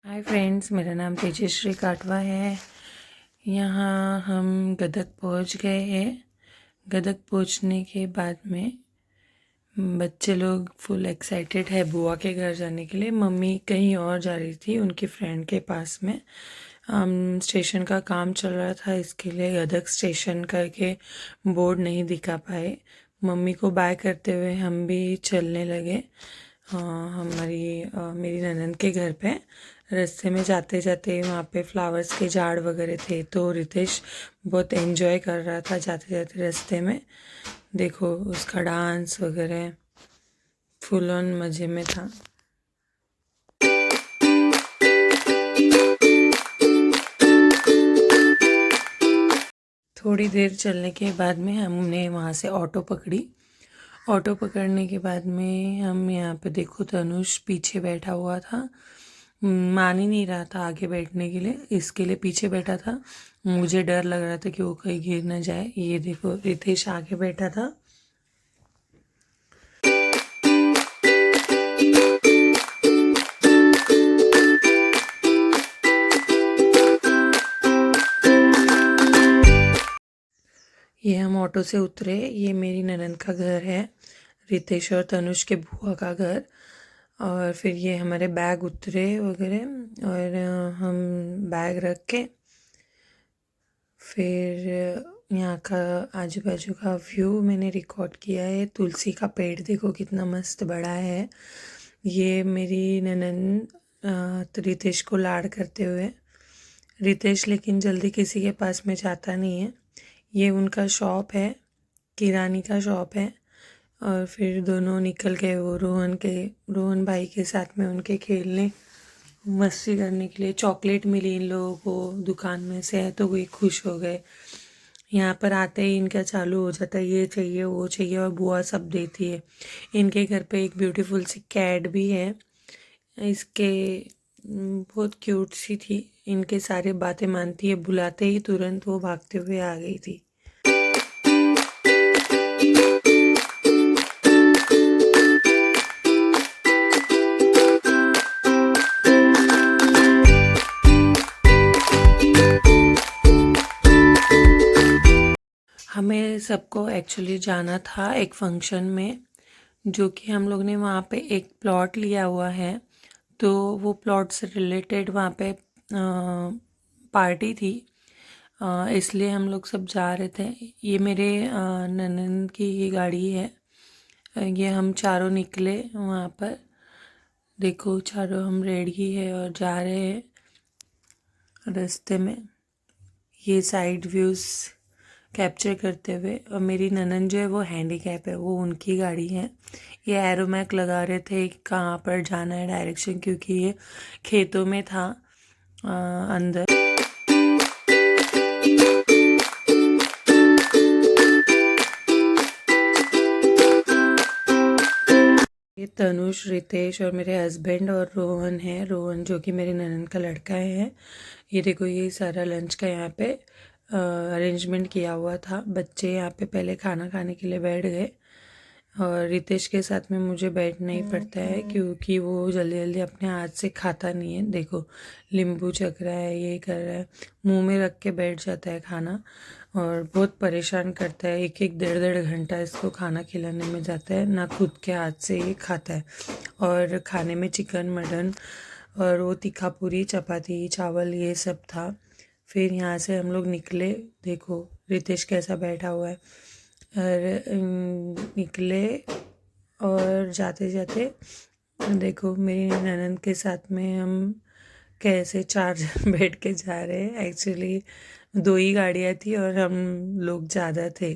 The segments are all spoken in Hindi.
हाय फ्रेंड्स, मेरा नाम तेजश्री काटवा है। यहाँ हम गदक पहुँच गए हैं। गदक पहुँचने के बाद में बच्चे लोग फुल एक्साइटेड है बुआ के घर जाने के लिए। मम्मी कहीं और जा रही थी, उनकी फ्रेंड के पास में। स्टेशन का काम चल रहा था, इसके लिए गदक स्टेशन करके बोर्ड नहीं दिखा पाए। मम्मी को बाय करते हुए हम भी चलने लगे मेरी ननद के घर पे। रास्ते में जाते जाते वहाँ पे फ्लावर्स के झाड़ वगैरह थे, तो रितेश बहुत एंजॉय कर रहा था जाते जाते रास्ते में। देखो उसका डांस वगैरह फुल ऑन मज़े में था। थोड़ी देर चलने के बाद में हमने वहाँ से ऑटो पकड़ी। ऑटो पकड़ने के बाद में हम यहाँ पे देखो तनुष पीछे बैठा हुआ था, मान ही नहीं रहा था आगे बैठने के लिए, इसके लिए पीछे बैठा था। मुझे डर लग रहा था कि वो कहीं गिर ना जाए। ये देखो रितेश आगे बैठा था। ये हम ऑटो से उतरे, ये मेरी ननद का घर है, रितेश और तनुष के बुआ का घर। और फिर ये हमारे बैग उतरे वगैरह, और हम बैग रख के फिर यहाँ का आजू बाजू का व्यू मैंने रिकॉर्ड किया है। तुलसी का पेड़ देखो कितना मस्त बड़ा है। ये मेरी ननद रितेश को लाड करते हुए। रितेश लेकिन जल्दी किसी के पास में जाता नहीं है। ये उनका शॉप है, किरानी का शॉप है। और फिर दोनों निकल गए वो रोहन भाई के साथ में उनके खेलने मस्ती करने के लिए। चॉकलेट मिली इन लोगों को दुकान में से, तो वो खुश हो गए। यहाँ पर आते ही इनका चालू हो जाता है ये चाहिए वो चाहिए, और बुआ सब देती है। इनके घर पे एक ब्यूटीफुल सी कैट भी है, इसके बहुत क्यूट सी थी। इनके सारे बातें मानती है, बुलाते ही तुरंत वो भागते हुए आ गई थी। हमें सबको एक्चुअली जाना था एक फंक्शन में, जो कि हम लोग ने वहाँ पे एक प्लॉट लिया हुआ है, तो वो प्लॉट से रिलेटेड वहाँ पे पार्टी थी, इसलिए हम लोग सब जा रहे थे। ये मेरे ननद की ये गाड़ी है। ये हम चारों निकले वहाँ पर, देखो चारों हम रेडी है और जा रहे हैं रास्ते में ये साइड व्यूज़ कैप्चर करते हुए। और मेरी ननद जो है वो हैंडीकैप है, वो उनकी गाड़ी है। ये एरोमैक लगा रहे थे कहाँ पर जाना है डायरेक्शन, क्योंकि ये खेतों में था अंदर। ये तनुष, रितेश और मेरे हस्बैंड और रोहन है, रोहन जो कि मेरे ननद का लड़का है। ये देखो ये सारा लंच का यहाँ पे अरेंजमेंट किया हुआ था। बच्चे यहाँ पे पहले खाना खाने के लिए बैठ गए, और रितेश के साथ में मुझे बैठना ही पड़ता है क्योंकि वो जल्दी जल्दी अपने हाथ से खाता नहीं है। देखो नींबू चख रहा है, ये कर रहा है, मुंह में रख के बैठ जाता है खाना, और बहुत परेशान करता है। एक एक डेढ़ डेढ़ घंटा इसको खाना खिलाने में जाता है, ना खुद के हाथ से ये खाता है। और खाने में चिकन मटन और वो तीखा पूरी चपाती चावल ये सब था। फिर यहाँ से हम लोग निकले, देखो रितेश कैसा बैठा हुआ है। और निकले और जाते जाते देखो मेरी ननद के साथ में हम कैसे 4 जन बैठ के जा रहे हैं। एक्चुअली 2 ही गाड़ियाँ थी और हम लोग ज़्यादा थे।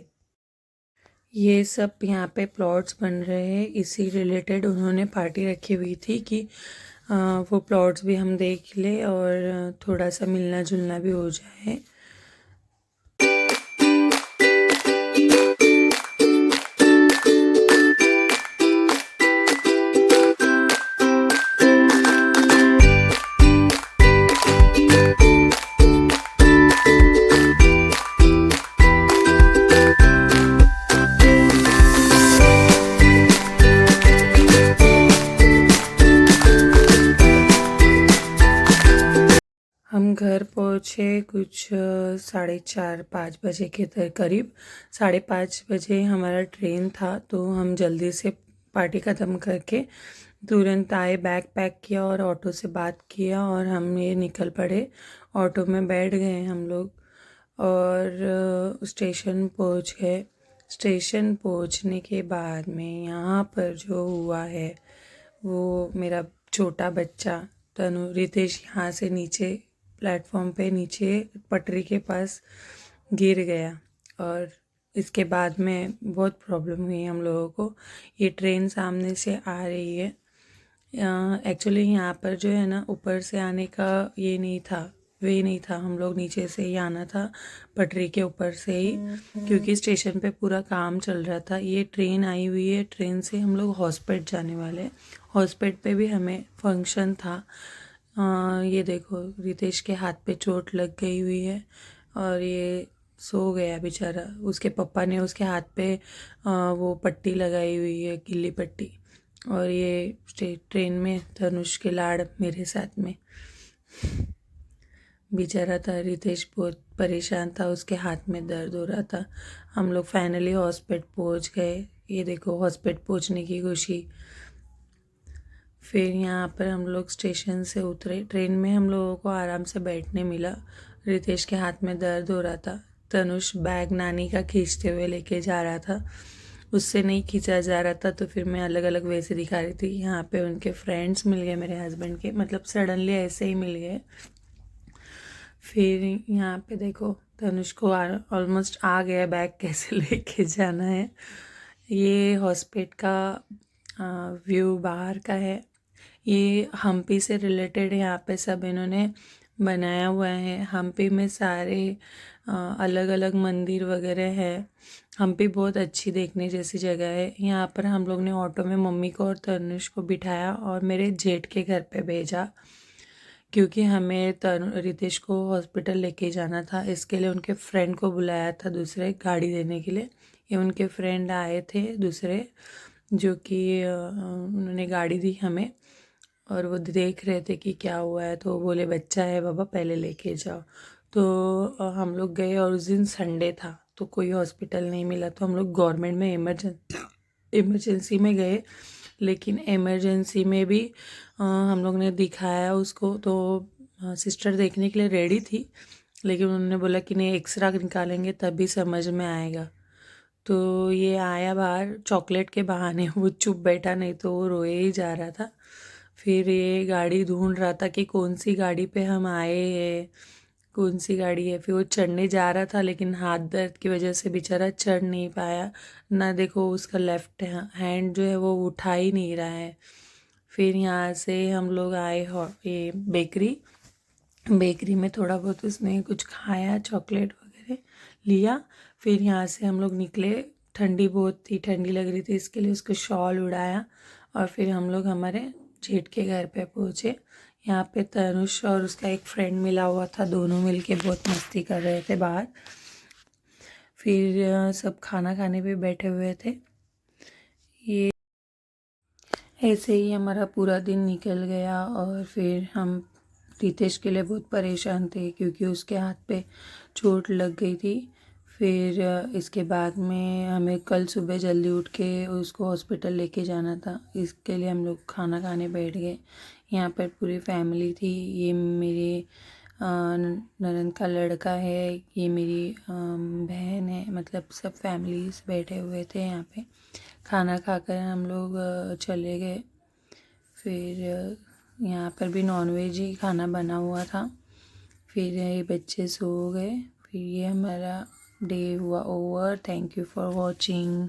ये सब यहाँ पे प्लॉट्स बन रहे हैं, इसी रिलेटेड उन्होंने पार्टी रखी हुई थी कि वो प्लॉट्स भी हम देख ले और थोड़ा सा मिलना जुलना भी हो जाए। हम घर पहुँचे कुछ 4:30-5 बजे के करीब। 5:30 बजे हमारा ट्रेन था, तो हम जल्दी से पार्टी ख़त्म करके तुरंत आए, बैग पैक किया और ऑटो से बात किया और हम ये निकल पड़े। ऑटो में बैठ गए हम लोग और स्टेशन पहुँच गए। स्टेशन पहुँचने के बाद में यहाँ पर जो हुआ है वो मेरा छोटा बच्चा रितेश यहाँ से नीचे प्लेटफॉर्म पे नीचे पटरी के पास गिर गया और इसके बाद में बहुत प्रॉब्लम हुई हम लोगों को। ये ट्रेन सामने से आ रही है। एक्चुअली यहाँ पर जो है ना, ऊपर से आने का ये नहीं था, वे नहीं था। हम लोग नीचे से ही आना था, पटरी के ऊपर से ही, क्योंकि स्टेशन पे पूरा काम चल रहा था। ये ट्रेन आई हुई है, ट्रेन से हम लोग हॉस्पिटल जाने वाले। हॉस्पिटल पे भी हमें फंक्शन था। ये देखो, रितेश के हाथ पे चोट लग गई हुई है और ये सो गया बेचारा। उसके पापा ने उसके हाथ पे वो पट्टी लगाई हुई है, गिल्ली पट्टी। और ये ट्रेन में धनुष के लाड़ मेरे साथ में। बेचारा था रितेश, बहुत परेशान था, उसके हाथ में दर्द हो रहा था। हम लोग फाइनली हॉस्पिटल पहुंच गए। ये देखो, हॉस्पिटल पहुंचने की खुशी। फिर यहाँ पर हम लोग स्टेशन से उतरे। ट्रेन में हम लोगों को आराम से बैठने मिला। रितेश के हाथ में दर्द हो रहा था। तनुष बैग नानी का खींचते हुए लेके जा रहा था, उससे नहीं खींचा जा रहा था, तो फिर मैं अलग अलग वे से दिखा रही थी। यहाँ पे उनके फ्रेंड्स मिल गए मेरे हस्बैंड के, मतलब सडनली ऐसे ही मिल गए। फिर यहाँ पे देखो, तनुष को ऑलमोस्ट आ गया बैग कैसे लेके जाना है। ये हॉस्पिटल का व्यू बाहर का है। ये हम्पी से रिलेटेड यहाँ पे सब इन्होंने बनाया हुआ है। हम्पी में सारे अलग अलग मंदिर वगैरह है। हम्पी बहुत अच्छी देखने जैसी जगह है। यहाँ पर हम लोग ने ऑटो में मम्मी को और तनुष को बिठाया और मेरे जेठ के घर पे भेजा, क्योंकि हमें रितेश को हॉस्पिटल लेके जाना था। इसके लिए उनके फ्रेंड को बुलाया था दूसरे गाड़ी देने के लिए। ये उनके फ्रेंड आए थे दूसरे, जो कि उन्होंने गाड़ी दी हमें और वो देख रहे थे कि क्या हुआ है, तो वो बोले बच्चा है बाबा, पहले लेके जाओ। तो हम लोग गए और उस दिन संडे था, तो कोई हॉस्पिटल नहीं मिला, तो हम लोग गवर्नमेंट में इमरजेंसी में गए। लेकिन इमरजेंसी में भी हम लोग ने दिखाया उसको, तो सिस्टर देखने के लिए रेडी थी, लेकिन उन्होंने बोला कि नहीं, एक्सरा निकालेंगे तभी समझ में आएगा। तो ये आया बाहर चॉकलेट के बहाने, वो चुप बैठा, नहीं तो वो रोए ही जा रहा था। फिर ये गाड़ी ढूंढ रहा था कि कौन सी गाड़ी पे हम आए हैं, कौन सी गाड़ी है। फिर वो चढ़ने जा रहा था, लेकिन हाथ दर्द की वजह से बेचारा चढ़ नहीं पाया ना। देखो, उसका लेफ्ट हैंड जो है वो उठा ही नहीं रहा है। फिर यहाँ से हम लोग आए ये बेकरी में थोड़ा बहुत उसने कुछ खाया, चॉकलेट वगैरह लिया। फिर यहाँ से हम लोग निकले। ठंडी बहुत थी, ठंडी लग रही थी, इसके लिए उसको शॉल उड़ाया और फिर हम लोग हमारे जेठ के घर पे पहुँचे। यहाँ पे तनुष और उसका एक फ्रेंड मिला हुआ था, दोनों मिलके बहुत मस्ती कर रहे थे बाहर। फिर सब खाना खाने पे बैठे हुए थे। ये ऐसे ही हमारा पूरा दिन निकल गया और फिर हम रितेश के लिए बहुत परेशान थे, क्योंकि उसके हाथ पे चोट लग गई थी। फिर इसके बाद में हमें कल सुबह जल्दी उठ के उसको हॉस्पिटल लेके जाना था। इसके लिए हम लोग खाना खाने बैठ गए। यहाँ पर पूरी फैमिली थी। ये मेरे ननद का लड़का है, ये मेरी बहन है, मतलब सब फैमिलीज बैठे हुए थे यहाँ पे। खाना खाकर हम लोग चले गए। फिर यहाँ पर भी नॉनवेज ही खाना बना हुआ था। फिर ये बच्चे सो गए। फिर ये हमारा डे हुआ over. Thank you for watching.